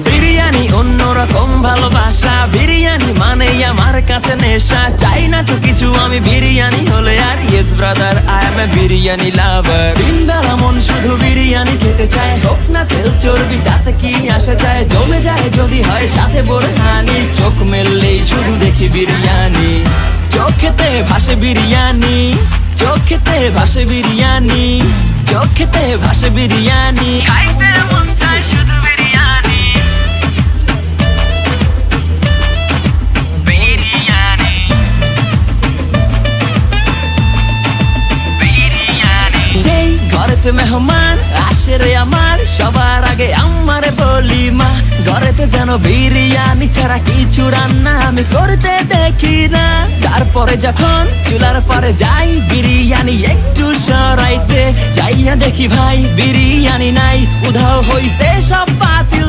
বিরিয়ানি অন্যরকম ভালোবাসা, বিরিয়ানি মানে আমার কাছে নেশা। চাই না তো কিছু আমি বিরিয়ানি হলে আর, yes brother I M A biryani লাভার। দিন বেলা মন শুধু বিরিয়ানি খেতে চায়, হোক না তেল চর্বি তাতে কি আসে যায়। জমে যায় যদি হয় সাথে বোরহানি, চোখ মেললেই শুধু দেখি বিরিয়ানি। চোখেতে ভাসে বিরিয়ানি, চোখেতে ভাসে বিরিয়ানি, চোখেতে ভাসে বিরিয়ানি। খাইতে মন চায় শুধু বিরিয়ানি, বিরিয়ানি, বিরিয়ানি। যেই ঘরেতে মেহমান আসে রে আমার, সবার আগে আমারে বলি মা। ঘরেতে যেন বিরিয়ানি ছাড়া কিছু রান্না আমি করতে দেখি না। তারপরে যখন চুলার পরে যাই বিরিয়ানি একটু সরাইতে, যাইয়া দেখি ভাই বিরিয়ানি নাই, উধাও হইছে সব বাতিল।